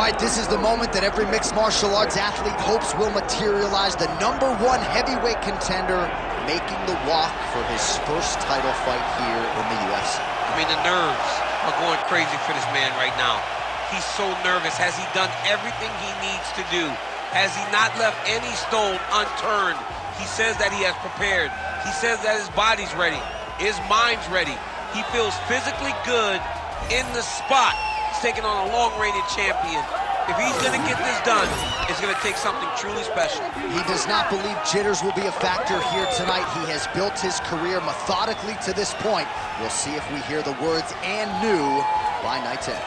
right, this is the moment that every mixed martial arts athlete hopes will materialize. The #1 heavyweight contender making the walk for his first title fight here in the UFC. I mean, the nerves are going crazy for this man right now. He's so nervous. Has he done everything he needs to do? Has he not left any stone unturned? He says that he has prepared. He says that his body's ready. His mind's ready. He feels physically good in the spot. He's taking on a long-reigning champion. If he's gonna get this done, it's gonna take something truly special. He does not believe jitters will be a factor here tonight. He has built his career methodically to this point. We'll see if we hear the words "and new" by night's end.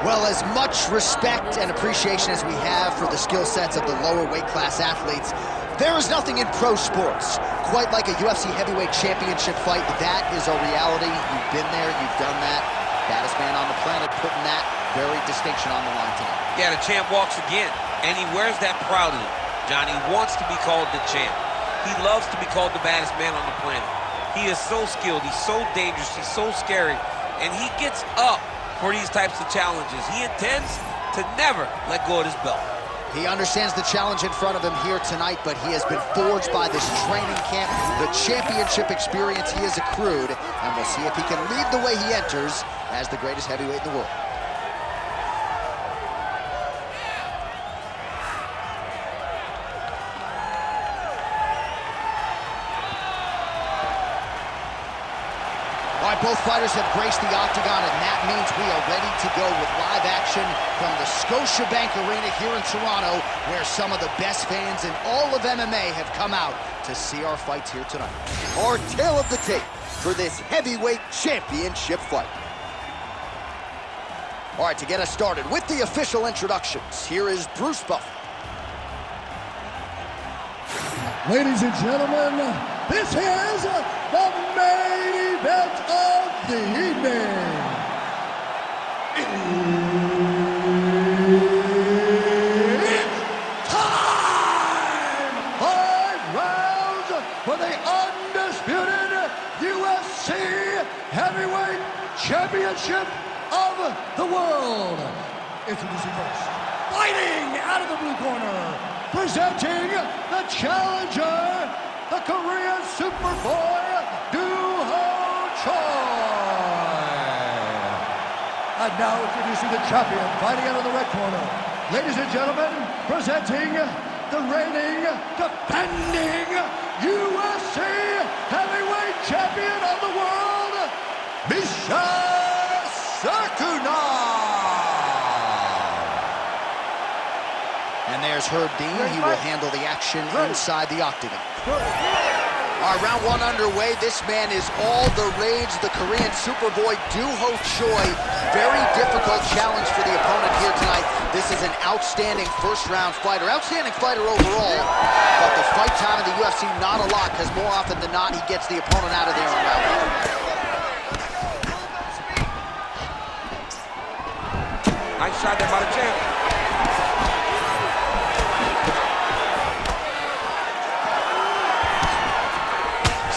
Well, as much respect and appreciation as we have for the skill sets of the lower weight class athletes, there is nothing in pro sports quite like a UFC heavyweight championship fight. That is a reality. You've been there, you've done that. Baddest man on the planet putting that very distinction on the line tonight. Yeah, the champ walks again, and he wears that proudly. Johnny wants to be called the champ. He loves to be called the baddest man on the planet. He is so skilled, he's so dangerous, he's so scary, and he gets up for these types of challenges. He intends to never let go of his belt. He understands the challenge in front of him here tonight, but he has been forged by this training camp, the championship experience he has accrued, and we'll see if he can lead the way he enters as the greatest heavyweight in the world. All right, both fighters have graced the octagon, and that means we are ready to go with live action from the Scotiabank Arena here in Toronto, where some of the best fans in all of MMA have come out to see our fights here tonight. Our tale of the tape for this heavyweight championship fight. All right, to get us started with the official introductions, here is Bruce Buffer. Ladies and gentlemen, this is the main event of the evening. It's time! 5 rounds for the undisputed UFC Heavyweight Championship of the world. Introducing first, fighting out of the blue corner, presenting the challenger, the Korean Superboy, Duho Choi. And now introducing the champion, fighting out of the red corner. Ladies and gentlemen, presenting the reigning, defending UFC Heavyweight Champion of the world, Misha Sakunov. And there's Herb Dean. He will handle the action inside the octagon. All right, round 1 underway. This man is all the rage, the Korean Superboy, Duho Choi. Very difficult challenge for the opponent here tonight. This is an outstanding first-round fighter, outstanding fighter overall. But the fight time in the UFC, not a lot, because more often than not, he gets the opponent out of there in round 1. Nice shot there by the champ.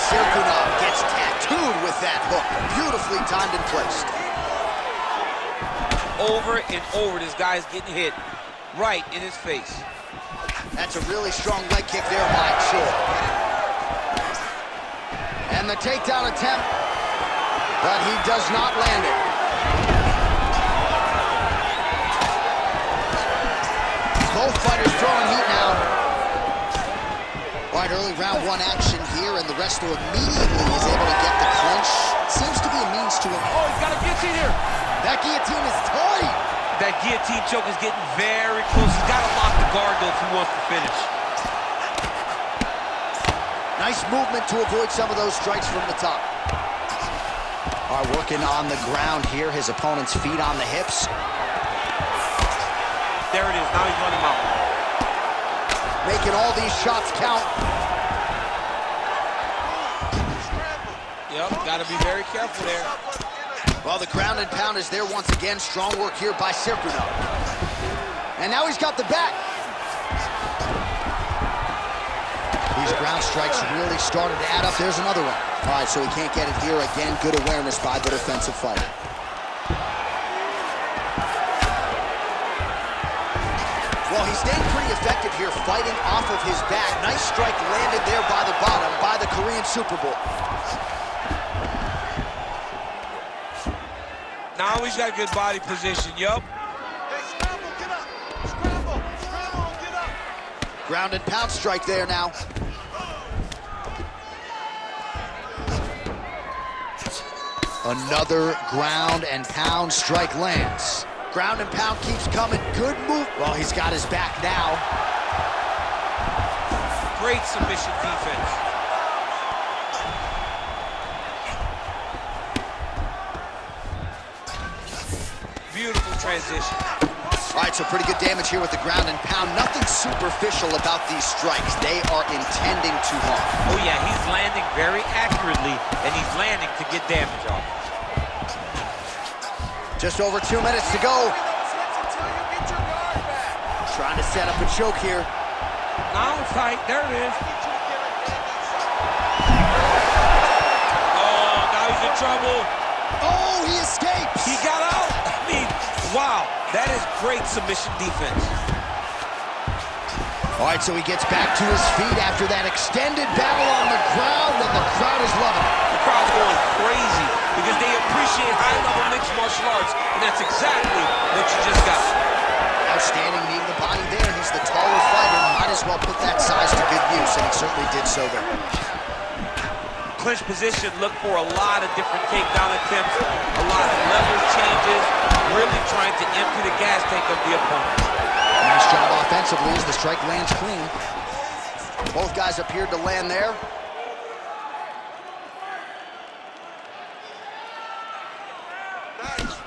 Sakunov gets tattooed with that hook. Beautifully timed and placed. Over and over, this guy's getting hit right in his face. That's a really strong leg kick there by Choi. And the takedown attempt, but he does not land it. Both fighters throwing heat now. All right, early round 1 action here, and the wrestler immediately is able to get the clinch. Seems to be a means to it. Oh, he's got a guillotine here. That guillotine is tight. That guillotine choke is getting very close. He's got to lock the guard, though, if he wants to finish. Nice movement to avoid some of those strikes from the top. All right, working on the ground here. His opponent's feet on the hips. There it is. Now he's running him out. making all these shots count. Yep, got to be very careful there. Well, the ground and pound is there once again. Strong work here by Circuno. And now he's got the back. These ground strikes really started to add up. There's another one. All right, so he can't get it here. Again, good awareness by the defensive fighter. Well, he's staying pretty effective here, fighting off of his back. Nice strike landed there by the bottom by the Korean Super Bowl. Now he's got good body position, yup. Hey, scramble, get up. Scramble, scramble, get up. Ground and pound strike there now. Another ground and pound strike lands. Ground and pound keeps coming. Good move. Well, he's got his back now. Great submission defense. Beautiful transition. All right, so pretty good damage here with the ground and pound. Nothing superficial about these strikes. They are intending to harm. Oh yeah, he's landing very accurately, and he's landing to get damage off. Just over 2 minutes to go. Trying to set up a choke here. Now it's tight. There it is. Oh, now he's in trouble. Oh, he escapes. He got out. I mean, wow. That is great submission defense. All right, so he gets back to his feet after that extended battle on the ground, and the crowd is loving it. The crowd's going crazy because they appreciate high-level mixed martial arts, and that's exactly what you just got. Outstanding knee to the body there. He's the taller fighter. Might as well put that size to good use, and he certainly did so there. Clinch position, look for a lot of different takedown attempts, a lot of level changes, really trying to empty the gas tank of the opponent. Nice job offensively as the strike lands clean. Both guys appeared to land there.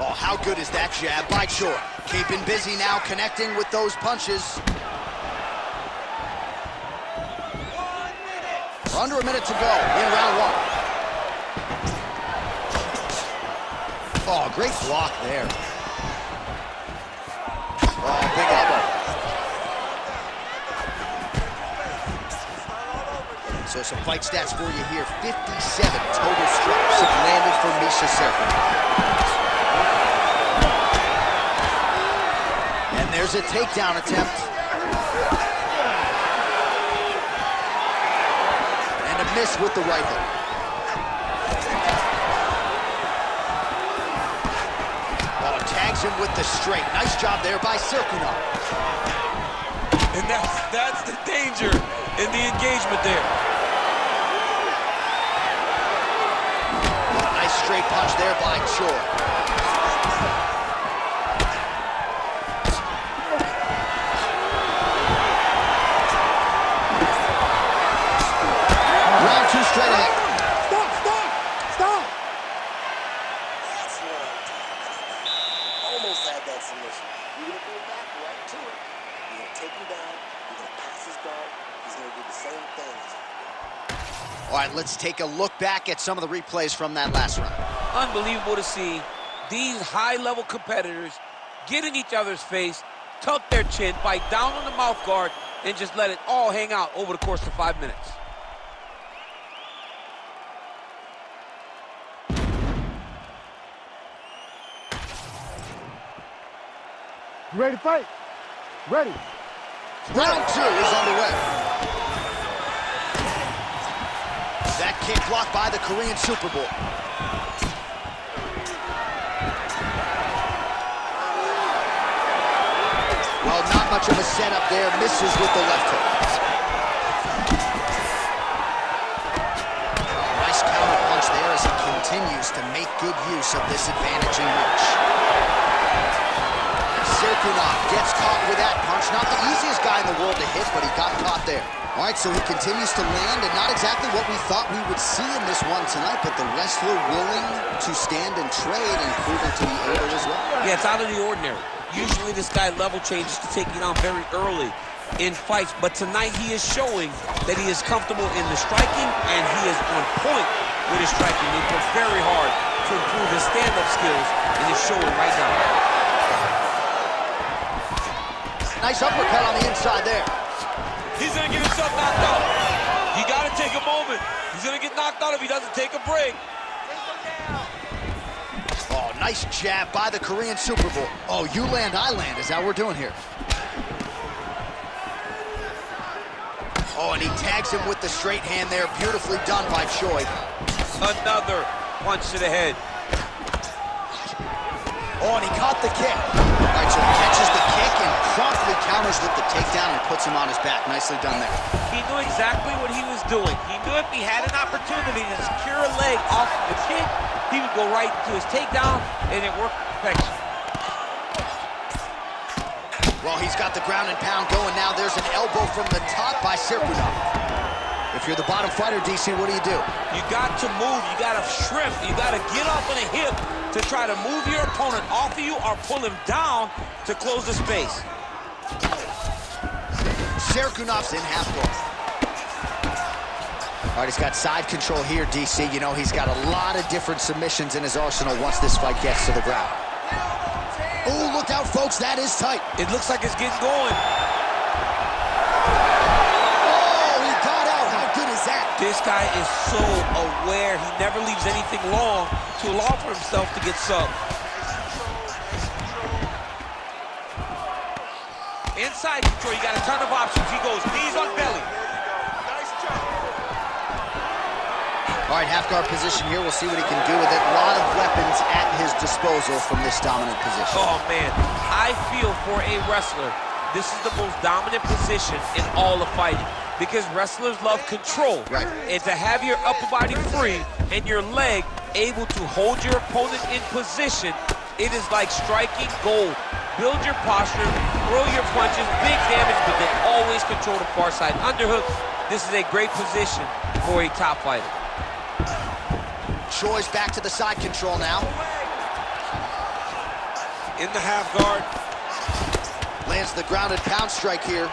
Oh, how good is that jab by Choi? Keeping busy now, connecting with those punches. Under a minute to go in round one. Oh, great block there. Oh, big elbow. So some fight stats for you here. 57 total strikes have landed for Misha Circuno. And there's a takedown attempt. And a miss with the right hook. Oh, tags him with the straight. Nice job there by Circuno. And that's the danger in the engagement there. Nice straight punch there by Choi. Round two straight ahead. Stop! That's what I'm talking about. Almost had that submission. You're going to go back right to it. You're going to take him down. You're going to pass his guard. He's going to do the same thing. All right, let's take a look back at some of the replays from that last round. Unbelievable to see these high-level competitors get in each other's face, tuck their chin, bite down on the mouth guard, and just let it all hang out over the course of 5 minutes. You ready to fight? Ready. Round two is underway. That kick blocked by the Korean Super Bowl. Well, not much of a setup there. Misses with the left hook. Nice counter punch there as he continues to make good use of this advantage in reach. Circuno gets caught with that punch. Not the easiest guy in the world to hit, but he got caught there. All right, so he continues to land, and not exactly what we thought we would see in this one tonight, but the wrestler willing to stand and trade and proving to be able as well. Yeah, it's out of the ordinary. Usually this guy level changes to take you down very early. in fights, but tonight he is showing that he is comfortable in the striking, and he is on point with his striking. He worked very hard to improve his stand-up skills, and it's showing right now. Nice uppercut on the inside there. He's gonna get himself knocked out. You gotta take a moment. He's gonna get knocked out if he doesn't take a break. Oh, nice jab by the Korean Super Bowl. Oh, you land, I land. Is that what we're doing here? Oh, and he tags him with the straight hand there. Beautifully done by Choi. Another punch to the head. Oh, and he caught the kick. All right, so he catches the kick and promptly counters with the takedown and puts him on his back. Nicely done there. He knew exactly what he was doing. He knew if he had an opportunity to secure a leg off the kick, he would go right to his takedown, and it worked perfection. Well, he's got the ground and pound going now. There's an elbow from the top by Serkunov. If you're the bottom fighter, DC, what do? You got to move. You got to shrimp. You got to get off on a hip to try to move your opponent off of you or pull him down to close the space. Serkunov's in half guard. All right, he's got side control here, DC. You know, he's got a lot of different submissions in his arsenal once this fight gets to the ground. Oh, look out, folks. That is tight. It looks like it's getting going. Oh, he got out. How good is that? This guy is so aware. He never leaves anything long to allow for himself to get subbed. Inside control, you got a ton of options. He goes knees on belly. All right, half guard position here. We'll see what he can do with it. A lot of weapons at his disposal from this dominant position. Oh, man. I feel for a wrestler, this is the most dominant position in all of fighting because wrestlers love control. Right. And to have your upper body free and your leg able to hold your opponent in position, it is like striking gold. Build your posture, throw your punches, big damage, but then always control the far side underhook. This is a great position for a top fighter. Choi's back to the side control now. In the half guard. Lands the grounded pound strike here.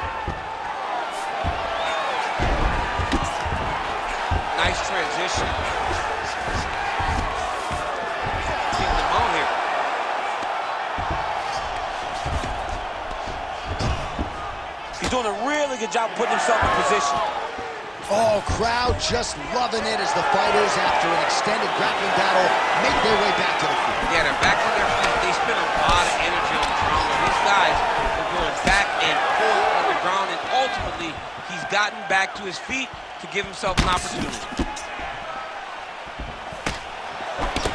Nice transition. Getting him on here. He's doing a really good job putting himself in position. Oh, crowd just loving it as the fighters, after an extended grappling battle, make their way back to the field. Yeah, they're back on their feet. They spend a lot of energy on the ground. These guys are going back and forth on the ground, and ultimately, he's gotten back to his feet to give himself an opportunity.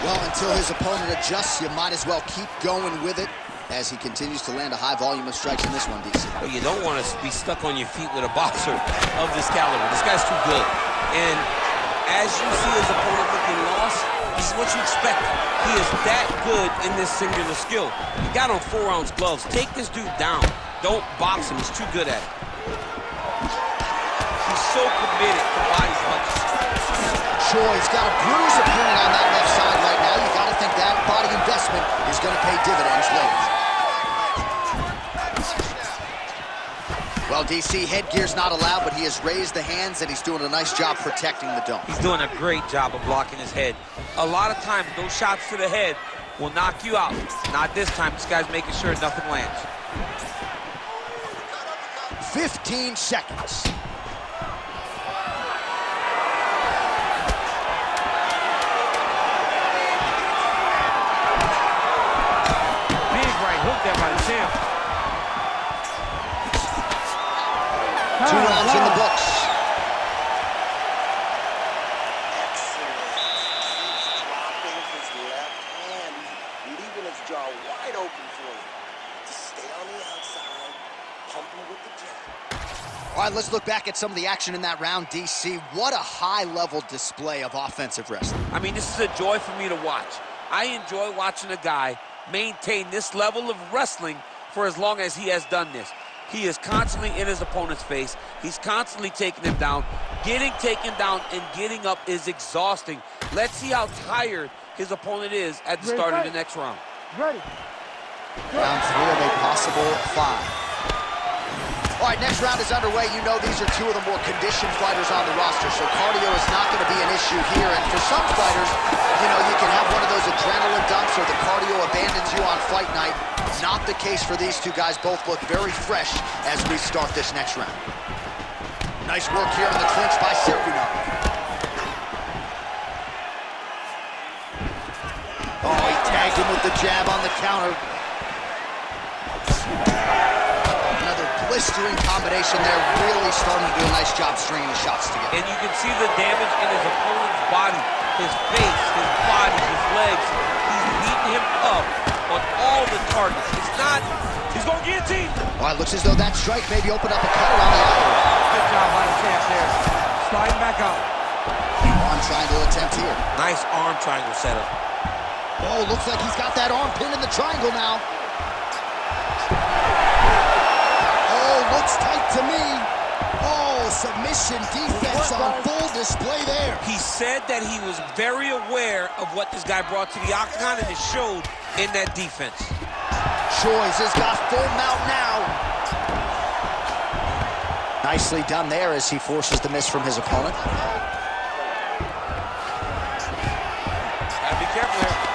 Well, until his opponent adjusts, you might as well keep going with it as he continues to land a high volume of strikes in this one, DC. Well, you don't want to be stuck on your feet with a boxer of this caliber. This guy's too good. And as you see his opponent looking lost, this is what you expect. He is that good in this singular skill. He got on 4-ounce gloves. Take this dude down. Don't box him. He's too good at it. He's so committed to body punches. Choi's got a bruised opponent on that left side right now. You got to think that body investment is going to pay dividends later. Well, DC, headgear's not allowed, but he has raised the hands, and he's doing a nice job protecting the dome. He's doing a great job of blocking his head. A lot of times, those shots to the head will knock you out. Not this time. This guy's making sure nothing lands. 15 seconds. Big right hook there by the champ. 2 rounds in the books. Excellent. Keeps dropping his left hand, leaving his jaw wide open for you. Just stay on the outside, pump him with the jab. All right, let's look back at some of the action in that round, DC. What a high-level display of offensive wrestling. I mean, this is a joy for me to watch. I enjoy watching a guy maintain this level of wrestling for as long as he has done this. He is constantly in his opponent's face. He's constantly taking him down. Getting taken down and getting up is exhausting. Let's see how tired his opponent is at the start of the next round. Round 3 of a possible 5. All right, next round is underway. You know these are two of the more conditioned fighters on the roster, so cardio is not going to be an issue here. And for some fighters, you know, you can have one of those adrenaline dumps or the cardio abandons you on fight night. Not the case for these two guys. Both look very fresh as we start this next round. Nice work here on the clinch by Sergino. Oh, he tagged him with the jab on the counter. Blistering combination there, really starting to do a nice job stringing the shots together. And you can see the damage in his opponent's body, his face, his body, his legs. He's beating him up on all the targets. It's not, he's going to guillotine. Well, it looks as though that strike maybe opened up a cut around the eye. Good job by the champ there. Sliding back up. Arm triangle attempt here. Nice arm triangle setup. Oh, looks like he's got that arm pinned in the triangle now. Looks tight to me. Oh, submission defense on full display there. He said that he was very aware of what this guy brought to the octagon, and it showed in that defense. Choice has got full mount now. Nicely done there as he forces the miss from his opponent. Gotta be careful there.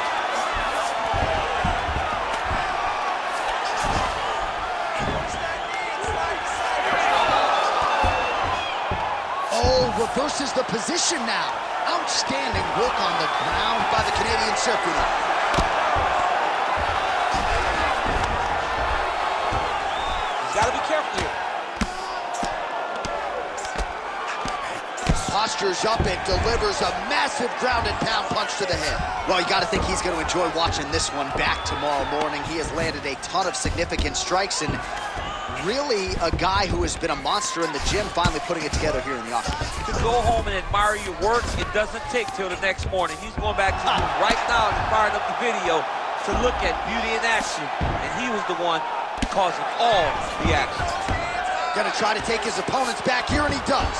Reverses the position now. Outstanding work on the ground by the Canadian circuit. He's got to be careful here. Postures up and delivers a massive ground and pound punch to the head. Well, you got to think he's going to enjoy watching this one back tomorrow morning. He has landed a ton of significant strikes and really a guy who has been a monster in the gym, finally putting it together here in the octagon. To go home and admire your work, it doesn't take till the next morning. He's going back to right now and firing up the video to look at beauty in action, and he was the one causing all the action. Gonna try to take his opponents back here, and he does.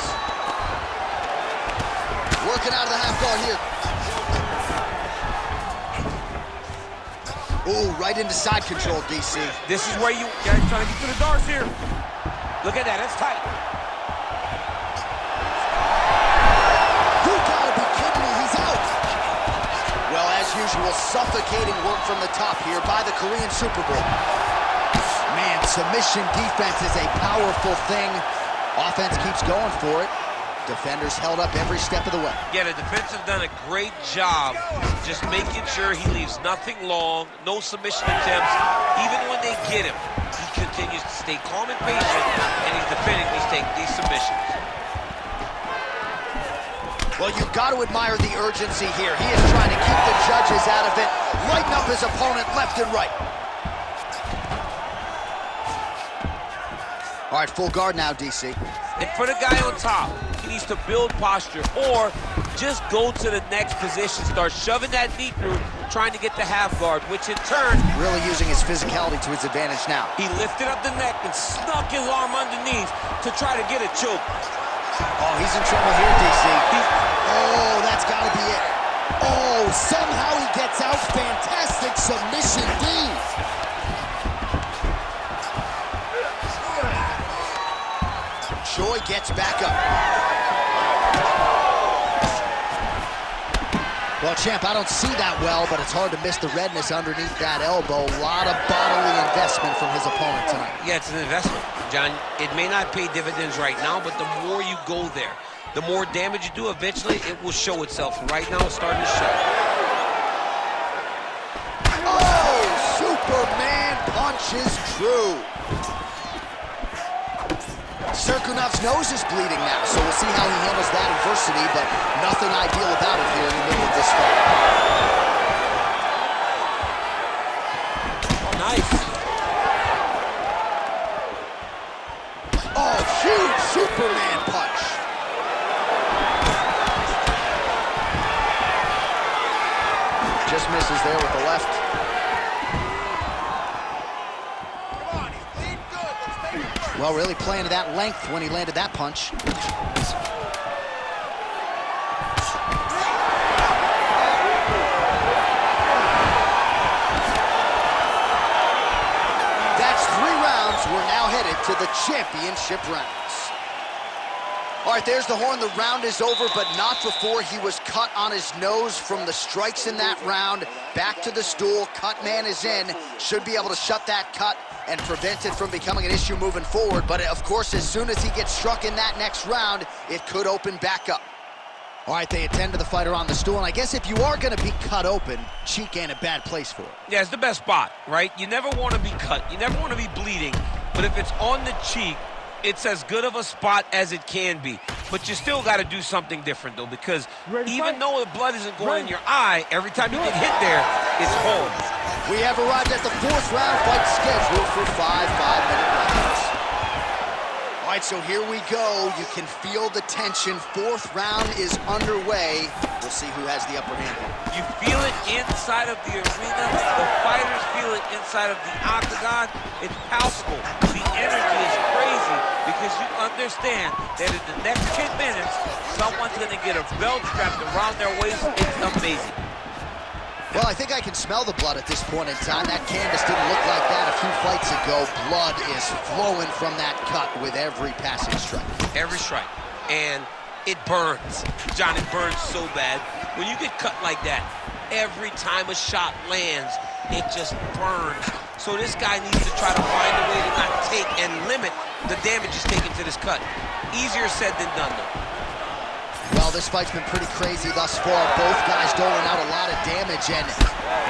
Working out of the half guard here. Ooh, right into side control, DC. This is where you guys trying to get to the darts here. Look at that, that's tight. You gotta be kidding me, he's out. Well, as usual, suffocating work from the top here by the Korean Superboy. Man, submission defense is a powerful thing. Offense keeps going for it. Defenders held up every step of the way. Yeah, the defense have done a great job just making sure he leaves nothing long, no submission attempts. Even when they get him, he continues to stay calm and patient, and he's defending these submissions. Well, you've got to admire the urgency here. He is trying to keep the judges out of it, lighten up his opponent left and right. All right, full guard now, DC. And for the guy on top, he needs to build posture or just go to the next position, start shoving that knee through, trying to get the half guard, which in turn... Really using his physicality to his advantage now. He lifted up the neck and snuck his arm underneath to try to get a choke. Oh, he's in trouble here, DC. Oh, that's got to be it. Oh, somehow he gets out. Fantastic submission, D. Choi gets back up. Well, champ, I don't see that well, but it's hard to miss the redness underneath that elbow. A lot of bodily investment from his opponent tonight. Yeah, it's an investment, John. It may not pay dividends right now, but the more you go there, the more damage you do, eventually it will show itself. Right now, it's starting to show. Oh, Superman punch is true. Serkunov's nose is bleeding now, so we'll see how he handles that adversity, but nothing ideal about it here in the middle of this fight. Oh, nice. Oh, huge Superman punch. Just misses there with the left. Well, really playing to that length when he landed that punch. That's 3 rounds. We're now headed to the championship rounds. All right, there's the horn. The round is over, but not before he was cut on his nose from the strikes in that round. Back to the stool. Cut man is in. Should be able to shut that cut and prevent it from becoming an issue moving forward. But, of course, as soon as he gets struck in that next round, it could open back up. All right, they attend to the fighter on the stool, and I guess if you are going to be cut open, cheek ain't a bad place for it. Yeah, it's the best spot, right? You never want to be cut. You never want to be bleeding. But if it's on the cheek, it's as good of a spot as it can be. But you still got to do something different, though, because even though the blood isn't going in your eye, every time you get hit there, it's home. We have arrived at the fourth round fight scheduled for 5 5-minute rounds. All right, so here we go. You can feel the tension. Fourth round is underway. We'll see who has the upper hand here. You feel it inside of the arena. The fighters feel it inside of the octagon. It's palpable. The energy is crazy because you understand that in the next 10 minutes, someone's going to get a belt strapped around their waist. It's amazing. Well, I think I can smell the blood at this point in time. That canvas didn't look like that a few fights ago. Blood is flowing from that cut with every passing strike. Every strike. And it burns. John, it burns so bad. When you get cut like that, every time a shot lands, it just burns. So this guy needs to try to find a way to not take and limit the damages taken to this cut. Easier said than done, though. Well, this fight's been pretty crazy thus far. Both guys doling out a lot of damage, and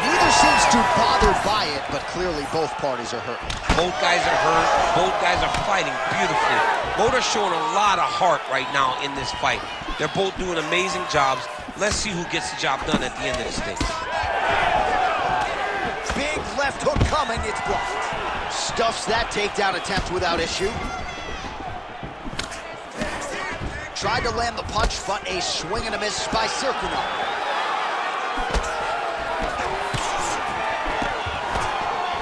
neither seems too bothered by it, but clearly both parties are hurt. Both guys are hurt. Both guys are fighting beautifully. Both are showing a lot of heart right now in this fight. They're both doing amazing jobs. Let's see who gets the job done at the end of this thing. Big left hook coming, it's blocked. Stuffs that takedown attempt without issue. Tried to land the punch, but a swing and a miss by Serkunov.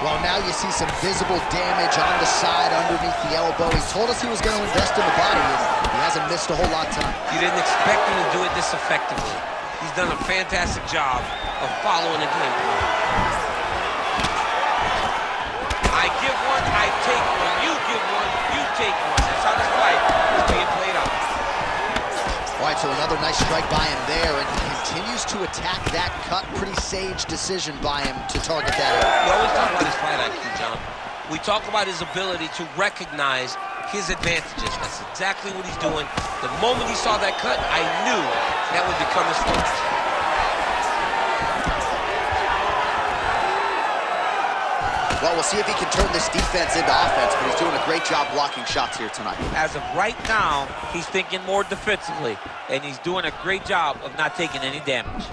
Well, now you see some visible damage on the side underneath the elbow. He told us he was going to invest in the body, and he hasn't missed a whole lot of time. You didn't expect him to do it this effectively. He's done a fantastic job of following the game plan. I give one, I take one. You give one, you take one. That's how this fight is being played out. All right, so another nice strike by him there, and he continues to attack that cut. Pretty sage decision by him to target that area. We always talk about his fight IQ, John. We talk about his ability to recognize his advantages. That's exactly what he's doing. The moment he saw that cut, I knew that would become his focus. Well, we'll see if he can turn this defense into offense, but he's doing a great job blocking shots here tonight. As of right now, he's thinking more defensively, and he's doing a great job of not taking any damage.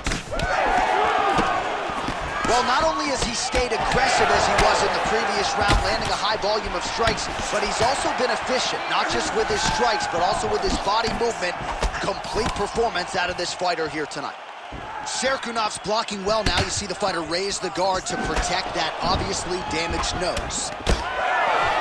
Well, not only has he stayed aggressive as he was in the previous round, landing a high volume of strikes, but he's also been efficient, not just with his strikes, but also with his body movement. Complete performance out of this fighter here tonight. Serkunov's blocking well now. You see the fighter raise the guard to protect that obviously damaged nose.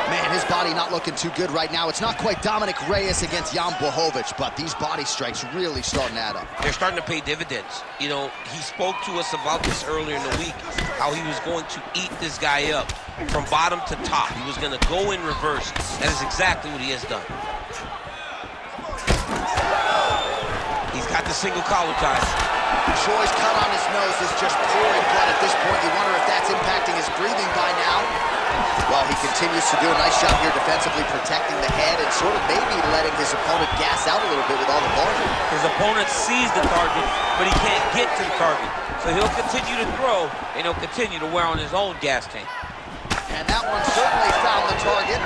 Man, his body not looking too good right now. It's not quite Dominic Reyes against Jan Blachowicz, but these body strikes really starting to add up. They're starting to pay dividends. You know, he spoke to us about this earlier in the week, how he was going to eat this guy up from bottom to top. He was going to go in reverse. That is exactly what he has done. He's got the single collar tie. Choi's cut on his nose is just pouring blood at this point. You wonder if that's impacting his breathing by now. Well, he continues to do a nice job here defensively protecting the head and sort of maybe letting his opponent gas out a little bit with all the volume. His opponent sees the target, but he can't get to the target. So he'll continue to throw, and he'll continue to wear on his own gas tank. And that one certainly found the target.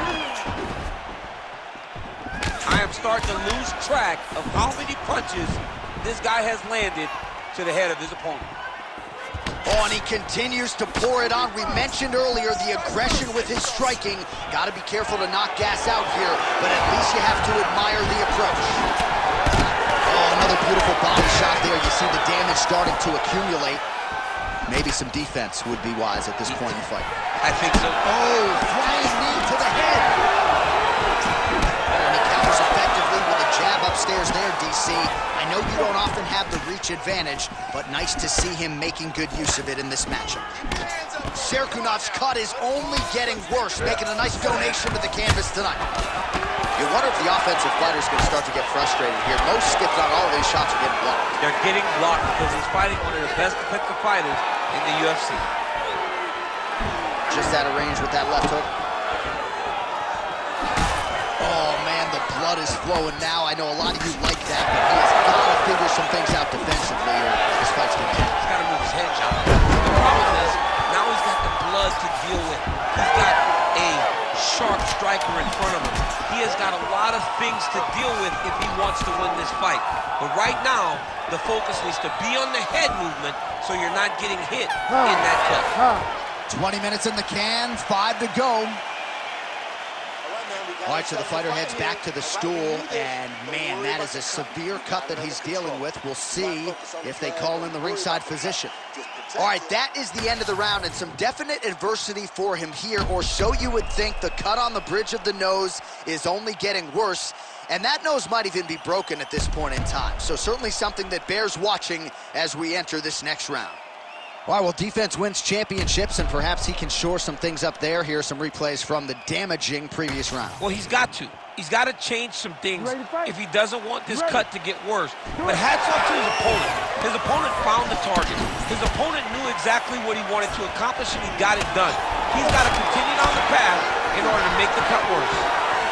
I am starting to lose track of how many punches this guy has landed to the head of his opponent. Oh, and he continues to pour it on. We mentioned earlier the aggression with his striking. Got to be careful to not gas out here, but at least you have to admire the approach. Oh, another beautiful body shot there. You see the damage starting to accumulate. Maybe some defense would be wise at this point in the fight. I think so. Oh, flying knee to the head. Oh, and he counters effectively with a jab upstairs there, DC. I know you don't often have the reach advantage, but nice to see him making good use of it in this matchup. Serkunov's cut is only getting worse, making a nice donation to the canvas tonight. You wonder if the offensive fighter's going to start to get frustrated here. Most, if not all, of these shots are getting blocked. They're getting blocked because he's fighting one of the best defensive fighters in the UFC. Just out of range with that left hook. Oh, man, the blood is flowing now. I know a lot of you like that, but he has got to figure some things out defensively or this fight's going to end. He's got to move his head, John. The problem is, now he's got the blood to deal with. He's got a sharp striker in front of him. He has got a lot of things to deal with if he wants to win this fight. But right now, the focus needs to be on the head movement so you're not getting hit in that cut. 20 minutes in the can, 5 to go. All right, so the fighter heads back to the stool, and man, that is a severe cut that he's dealing with. We'll see if they call in the ringside physician. All right, that is the end of the round, and some definite adversity for him here, or so you would think. The cut on the bridge of the nose is only getting worse, and that nose might even be broken at this point in time. So certainly something that bears watching as we enter this next round. All right, well, defense wins championships, and perhaps he can shore some things up there. Here are some replays from the damaging previous round. Well, he's got to. He's got to change some things if he doesn't want this cut to get worse. But hats off to his opponent. His opponent found the target. His opponent knew exactly what he wanted to accomplish, and he got it done. He's got to continue down the path in order to make the cut worse.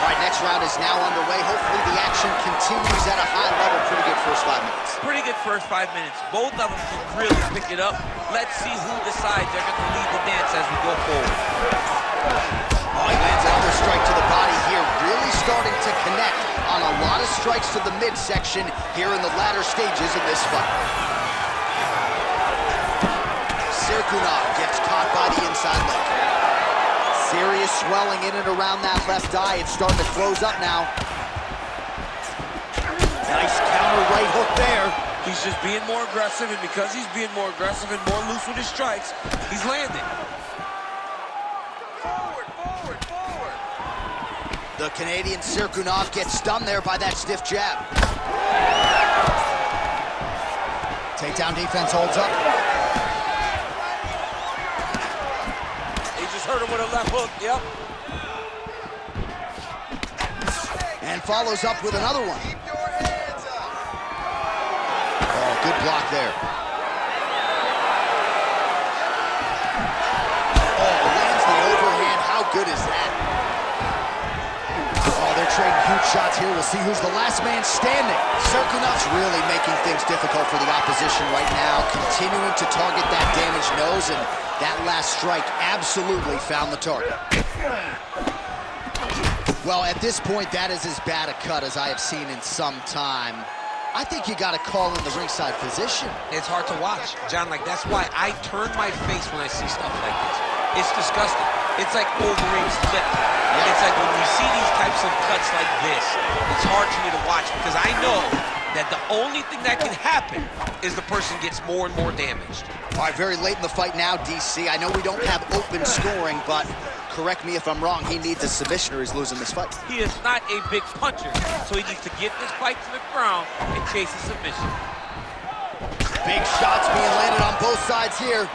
All right, next round is now underway. Hopefully the action continues at a high level. Pretty good first 5 minutes. Pretty good first 5 minutes. Both of them can really pick it up. Let's see who decides they're going to lead the dance as we go forward. Oh, he lands another strike to the body here. Really starting to connect on a lot of strikes to the midsection here in the latter stages of this fight. Serkunov gets caught by the inside leg. Serious swelling in and around that left eye. It's starting to close up now. Nice counter right hook there. He's just being more aggressive, and because he's being more aggressive and more loose with his strikes, he's landing. Forward, forward, forward. The Canadian Serkunov gets stunned there by that stiff jab. Takedown defense holds up. He just hurt him with a left hook, yep. And follows up with another one. Keep your hands up. Oh, good block there. Oh, lands the overhand. How good is that? Oh, they're trading huge shots here. We'll see who's the last man standing. Serkunov's really making things difficult for the opposition right now, continuing to target that damaged nose, and that last strike absolutely found the target. Well, at this point, that is as bad a cut as I have seen in some time. I think you got to call in the ringside physician. It's hard to watch, John. Like, that's why I turn my face when I see stuff like this. It's disgusting. It's like Wolverine's lip. It's like when you see these types of cuts like this, it's hard for me to watch because I know that the only thing that can happen is the person gets more and more damaged. All right, very late in the fight now, DC. I know we don't have open scoring, but correct me if I'm wrong, he needs a submission or he's losing this fight. He is not a big puncher, so he needs to get this fight to the ground and chase a submission. Big shots being landed on both sides here.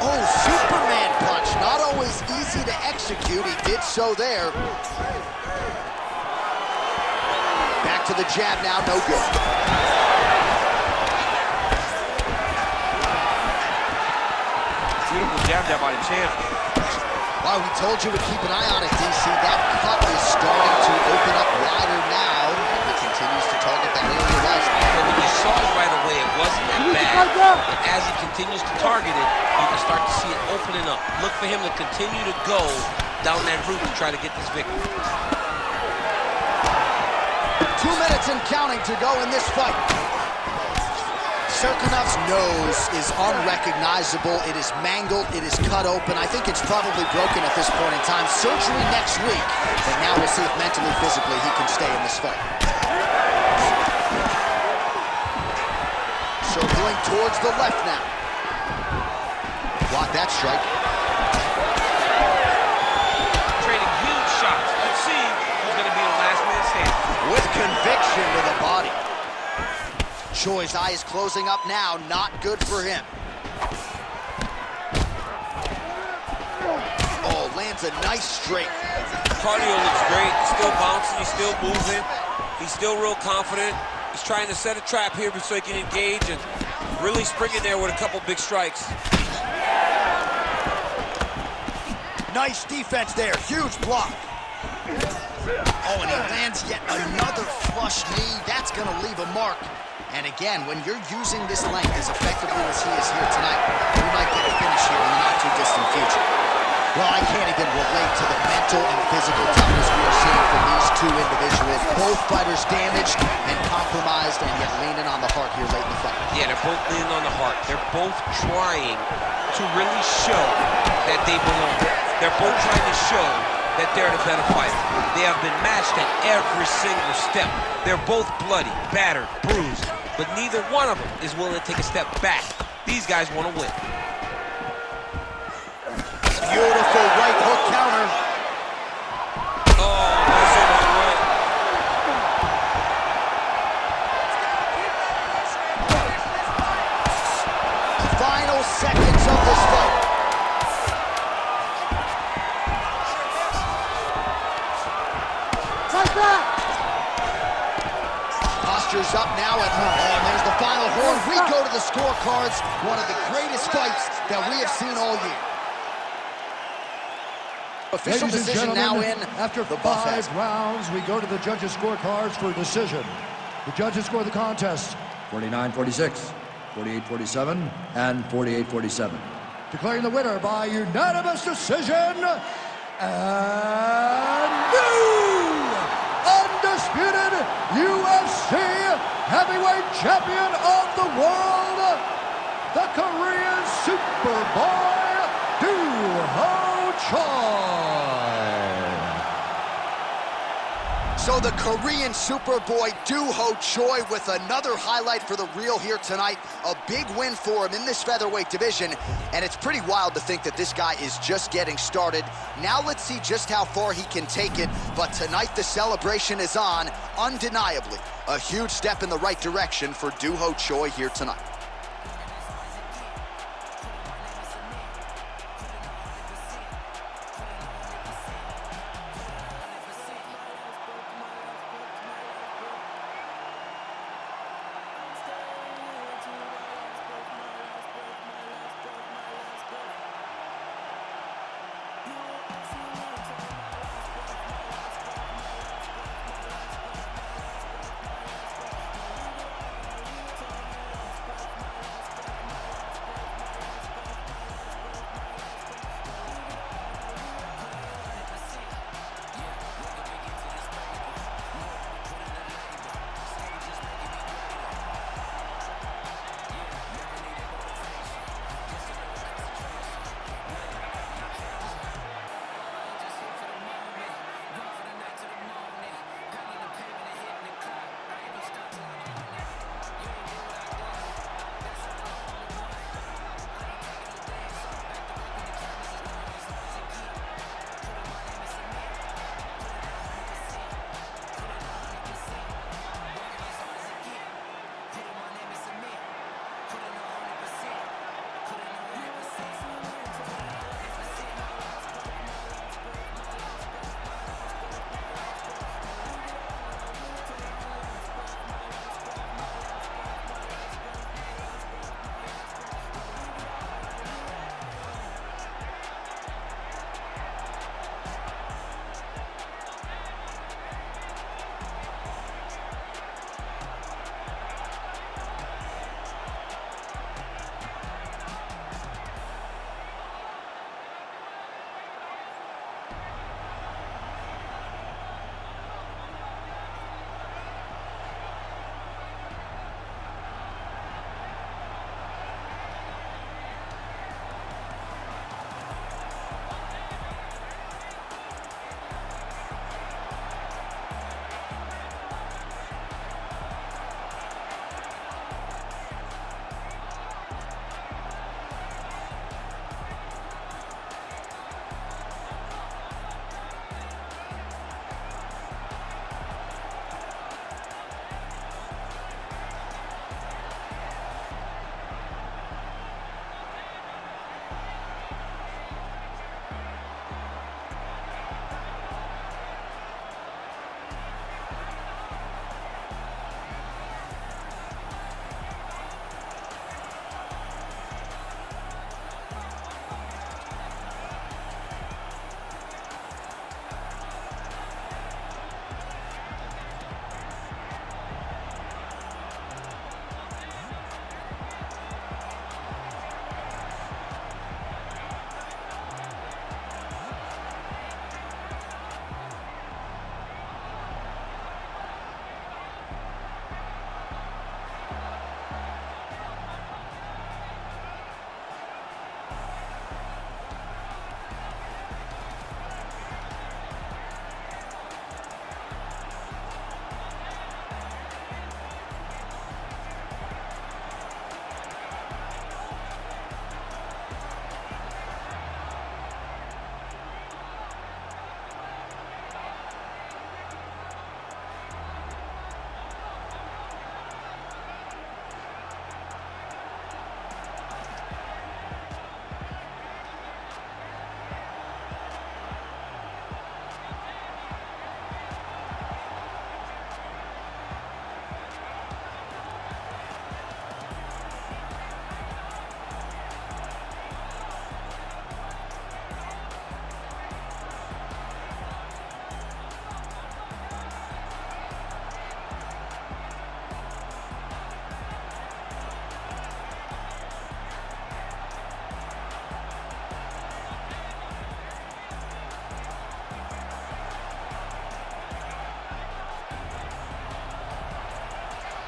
Oh, Superman punch. Not always easy to execute. He did so there. Back to the jab now, no good. Beautiful jab there by the champ. Wow, we told you to keep an eye on it, DC. That cut is starting to open up wider now. And he continues to target that area west. But when you saw it right away, it wasn't that bad. But as he continues to target it, you can start to see it opening up. Look for him to continue to go down that route to try to get this victory. 2 minutes and counting to go in this fight. Serkunov's nose is unrecognizable. It is mangled. It is cut open. I think it's probably broken at this point in time. Surgery next week. But now we'll see if mentally, physically, he can stay in this fight. Circling towards the left now. Block that strike. Trading huge shots. Let's see who's going to be the last man standing. With Choi's eye is closing up now. Not good for him. Oh, lands a nice straight. Cardio looks great. He's still bouncing. He's still moving. He's still real confident. He's trying to set a trap here so he can engage and really spring in there with a couple big strikes. Nice defense there. Huge block. Oh, and he lands yet another flush knee. That's going to leave a mark. And again, when you're using this length as effectively as he is here tonight, we might get a finish here in the not-too-distant future. Well, I can't even relate to the mental and physical toughness we are seeing from these two individuals. Both fighters damaged and compromised, and yet leaning on the heart here late in the fight. Yeah, they're both leaning on the heart. They're both trying to really show that they belong. They're both trying to show that they're the better fighter. They have been matched at every single step. They're both bloody, battered, bruised, but neither one of them is willing to take a step back. These guys want to win. Beautiful right hook counter. Oh, nice overhand right. Final seconds of this fight. Posture's up now at and there's the final horn. We go to the scorecards. One of the greatest fights that we have seen all year. Official Ladies and decision now gentlemen, in. after the 5 rounds, we go to the judges' scorecards for decision. The judges score the contest 49-46, 48-47, and 48-47. Declaring the winner by unanimous decision, and new undisputed UFC heavyweight champion of the world, the Korean Superboy, Duho Choi. So the Korean Superboy Duho Choi with another highlight for the reel here tonight. A big win for him in this featherweight division, and it's pretty wild to think that this guy is just getting started. Now let's see just how far he can take it, but tonight the celebration is on, undeniably. A huge step in the right direction for Duho Choi here tonight.